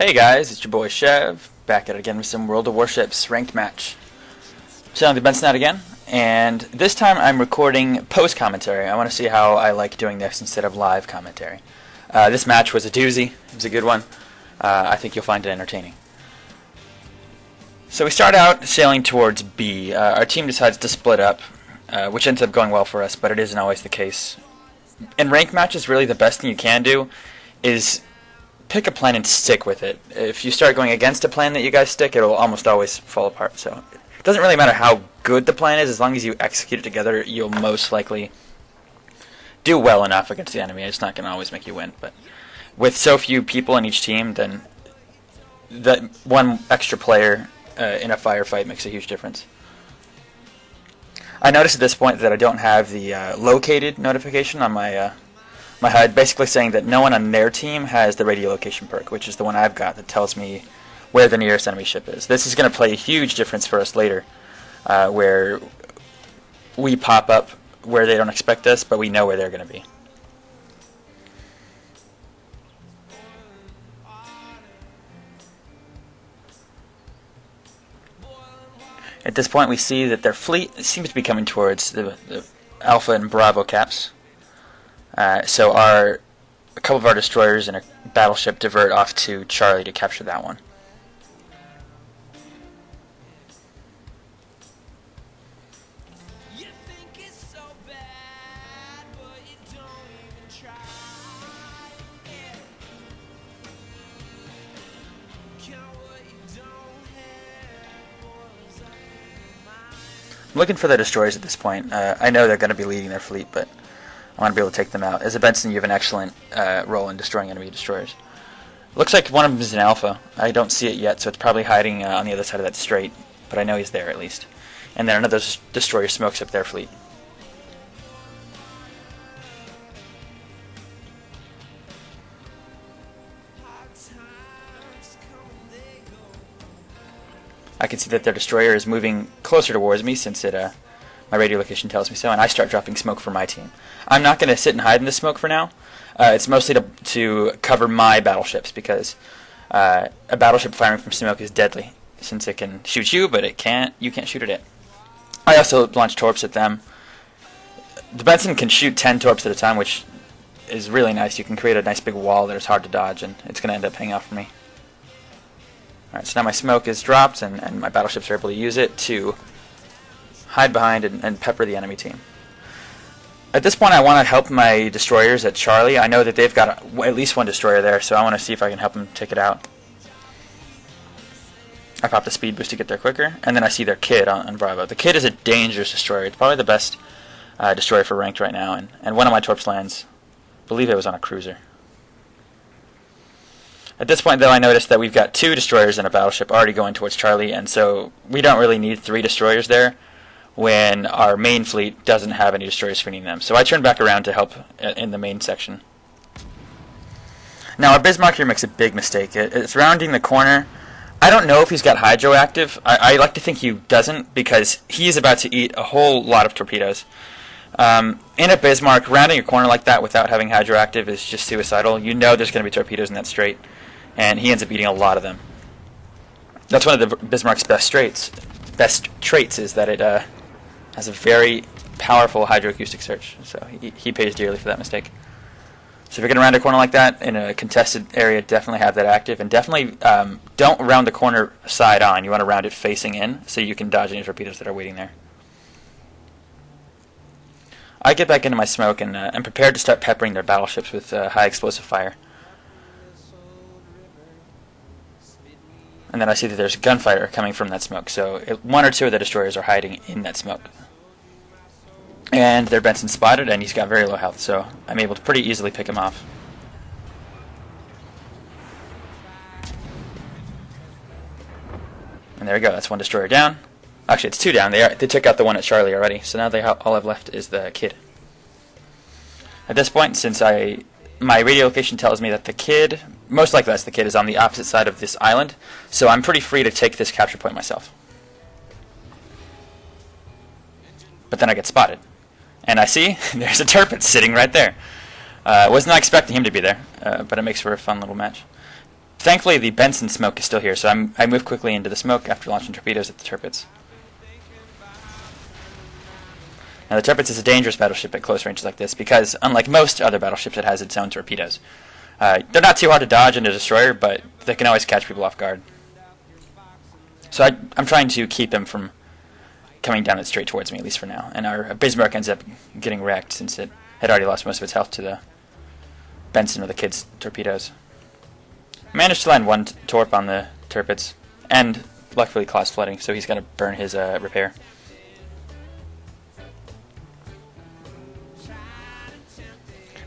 Hey guys, it's your boy Chev, back at it again with some World of Warships ranked match. Sailing the Benson out again, and this time I'm recording post-commentary. I want to see how I like doing this instead of live commentary. This match was a doozy. It was a good one. I think you'll find it entertaining. So we start out sailing towards B. Our team decides to split up, which ends up going well for us, but it isn't always the case. In ranked matches, really the best thing you can do is pick a plan and stick with it. If you start going against a plan that you guys stick, it'll almost always fall apart. So it doesn't really matter how good the plan is, as long as you execute it together, you'll most likely do well enough against the enemy. It's not going to always make you win, but with so few people in each team, then that one extra player in a firefight makes a huge difference. I noticed at this point that I don't have the located notification on my HUD, basically saying that no one on their team has the radio location perk, which is the one I've got that tells me where the nearest enemy ship is. This is going to play a huge difference for us later, where we pop up where they don't expect us, but we know where they're going to be. At this point we see that their fleet seems to be coming towards the Alpha and Bravo caps. So a couple of our destroyers and a battleship divert off to Charlie to capture that one. I'm looking for the destroyers at this point. I know they're going to be leading their fleet, but I want to be able to take them out. As a Benson, you have an excellent role in destroying enemy destroyers. Looks like one of them is an Alpha. I don't see it yet, so it's probably hiding on the other side of that strait, but I know he's there at least. And then another destroyer smokes up their fleet. I can see that their destroyer is moving closer towards me since my radio location tells me so, and I start dropping smoke for my team. I'm not going to sit and hide in the smoke for now. It's mostly to cover my battleships, because a battleship firing from smoke is deadly, since it can shoot you, but you can't shoot at it. I also launch torps at them. The Benson can shoot 10 torps at a time, which is really nice. You can create a nice big wall that is hard to dodge, and it's going to end up paying off for me. Alright, so now my smoke is dropped, and my battleships are able to use it to hide behind and pepper the enemy team. At this point I want to help my destroyers at Charlie. I know that they've got at least one destroyer there, so I want to see if I can help them take it out. I pop the speed boost to get there quicker, and then I see their Kid on Bravo. The Kid is a dangerous destroyer. It's probably the best destroyer for ranked right now, and one of my torps lands, I believe it was on a cruiser. At this point, though, I noticed that we've got 2 destroyers and a battleship already going towards Charlie, and so we don't really need 3 destroyers there when our main fleet doesn't have any destroyers screening them. So I turn back around to help in the main section. Now, our Bismarck here makes a big mistake. It's rounding the corner. I don't know if he's got hydro active. I like to think he doesn't, because he's about to eat a whole lot of torpedoes. In a Bismarck, rounding a corner like that without having hydro active is just suicidal. You know there's going to be torpedoes in that strait, and he ends up eating a lot of them. That's one of the Bismarck's best traits is that it has a very powerful hydroacoustic search, so he pays dearly for that mistake. So if you're going to round a corner like that in a contested area, definitely have that active, and definitely don't round the corner side on. You want to round it facing in so you can dodge any torpedoes that are waiting there. I get back into my smoke and I'm prepared to start peppering their battleships with high explosive fire. And then I see that there's a gunfighter coming from that smoke, so 1 or 2 of the destroyers are hiding in that smoke. And their Benson spotted, and he's got very low health, so I'm able to pretty easily pick him off. And there we go, that's 1 destroyer down. Actually, it's 2 down. They took out the one at Charlie already, so now all I've left is the Kid. At this point, since my radio location tells me that the Kid, most likely that's the Kid, is on the opposite side of this island, so I'm pretty free to take this capture point myself. But then I get spotted. And I see there's a Tirpitz sitting right there. Was not expecting him to be there, but it makes for a fun little match. Thankfully, the Benson smoke is still here, so I move quickly into the smoke after launching torpedoes at the Tirpitz. Now, the Tirpitz is a dangerous battleship at close ranges like this because, unlike most other battleships, it has its own torpedoes. They're not too hard to dodge in a destroyer, but they can always catch people off guard. So I'm trying to keep him from coming down it straight towards me, at least for now. And our Bismarck ends up getting wrecked since it had already lost most of its health to the Benson or the kid's torpedoes. Managed to land one torp on the Tirpitz, and luckily Claw's flooding, so he's going to burn his repair.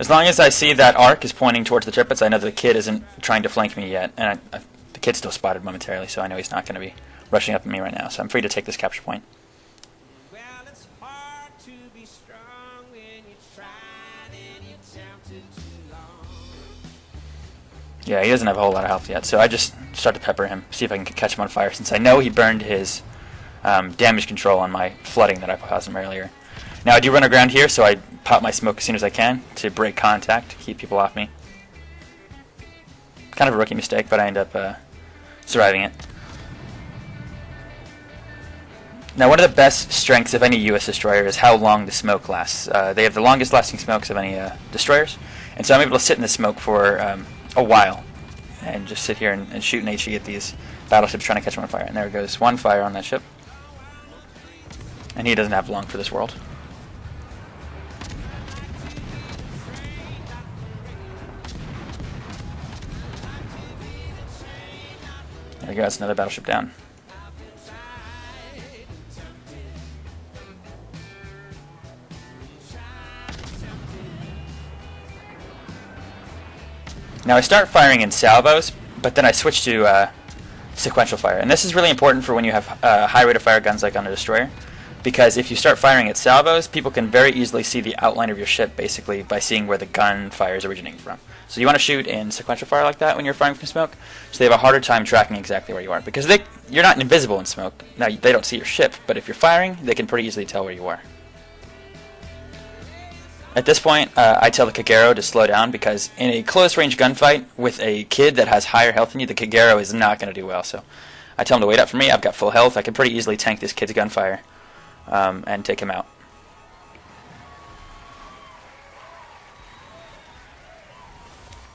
As long as I see that arc is pointing towards the Tirpitz, I know that the kid isn't trying to flank me yet, and the kid's still spotted momentarily, so I know he's not going to be rushing up at me right now, so I'm free to take this capture point. Yeah, he doesn't have a whole lot of health yet, so I just start to pepper him, see if I can catch him on fire, since I know he burned his damage control on my flooding that I caused him earlier. Now I do run aground here, so I pop my smoke as soon as I can to break contact, to keep people off me. Kind of a rookie mistake, but I end up surviving it. Now, one of the best strengths of any U.S. destroyer is how long the smoke lasts. They have the longest lasting smokes of any destroyers, and so I'm able to sit in the smoke for a while and just sit here and shoot an HE at these battleships trying to catch them on fire. And there goes one fire on that ship. And he doesn't have long for this world. There we go, that's another battleship down. Now I start firing in salvos, but then I switch to sequential fire. And this is really important for when you have high rate of fire guns like on a destroyer, because if you start firing at salvos, people can very easily see the outline of your ship basically by seeing where the gun fire is originating from. So you want to shoot in sequential fire like that when you're firing from smoke, so they have a harder time tracking exactly where you are, because you're not invisible in smoke. Now they don't see your ship, but if you're firing, they can pretty easily tell where you are. At this point, I tell the Kagero to slow down, because in a close-range gunfight with a kid that has higher health than you, the Kagero is not going to do well. So I tell him to wait up for me. I've got full health. I can pretty easily tank this kid's gunfire and take him out.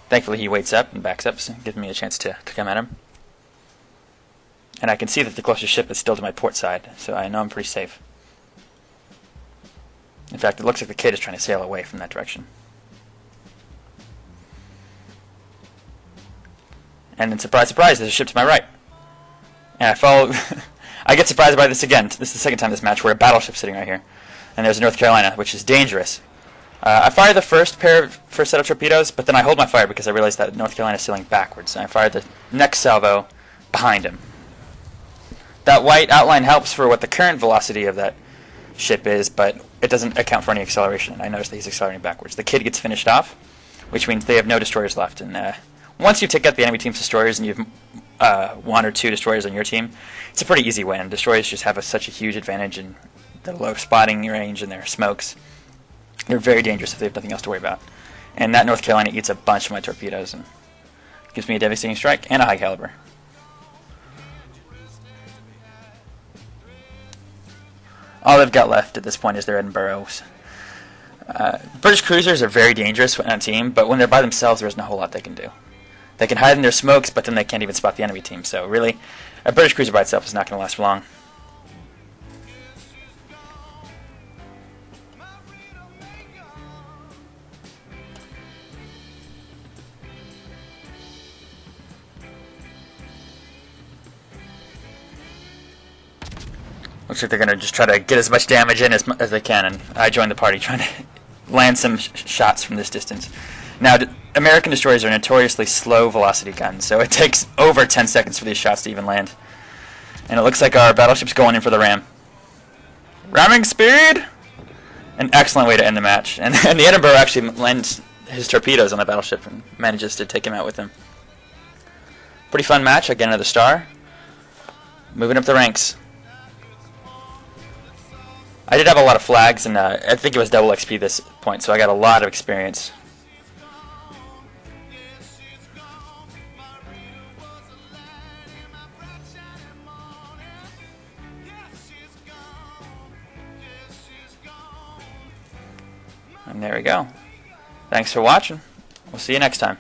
Thankfully, he waits up and backs up, so it gives me a chance to come at him. And I can see that the closest ship is still to my port side, so I know I'm pretty safe. In fact, it looks like the kid is trying to sail away from that direction. And then, surprise, surprise, there's a ship to my right. And I follow... I get surprised by this again. This is the second time this match where a battleship's sitting right here. And there's a North Carolina, which is dangerous. I fire the first set of torpedoes, but then I hold my fire because I realize that North Carolina is sailing backwards. And I fire the next salvo behind him. That white outline helps for what the current velocity of that ship is, but it doesn't account for any acceleration, and I notice that he's accelerating backwards. The kid gets finished off, which means they have no destroyers left. And once you take out the enemy team's destroyers and you have one or two destroyers on your team, it's a pretty easy win. Destroyers just have such a huge advantage in their low spotting range and their smokes. They're very dangerous if they have nothing else to worry about. And that North Carolina eats a bunch of my torpedoes and gives me a devastating strike and a high caliber. All they've got left at this point is their Edinburghs. British cruisers are very dangerous on a team, but when they're by themselves, there's no whole lot they can do. They can hide in their smokes, but then they can't even spot the enemy team. So really, a British cruiser by itself is not going to last for long. Looks like they're going to just try to get as much damage in as they can, and I join the party trying to land some shots from this distance. Now, American destroyers are notoriously slow velocity guns, so it takes over 10 seconds for these shots to even land. And it looks like our battleship's going in for the ram. Ramming speed! An excellent way to end the match. And the Edinburgh actually lands his torpedoes on the battleship and manages to take him out with him. Pretty fun match. I get another star. Moving up the ranks. I did have a lot of flags, and I think it was double XP this point, so I got a lot of experience. And there we go. Thanks for watching. We'll see you next time.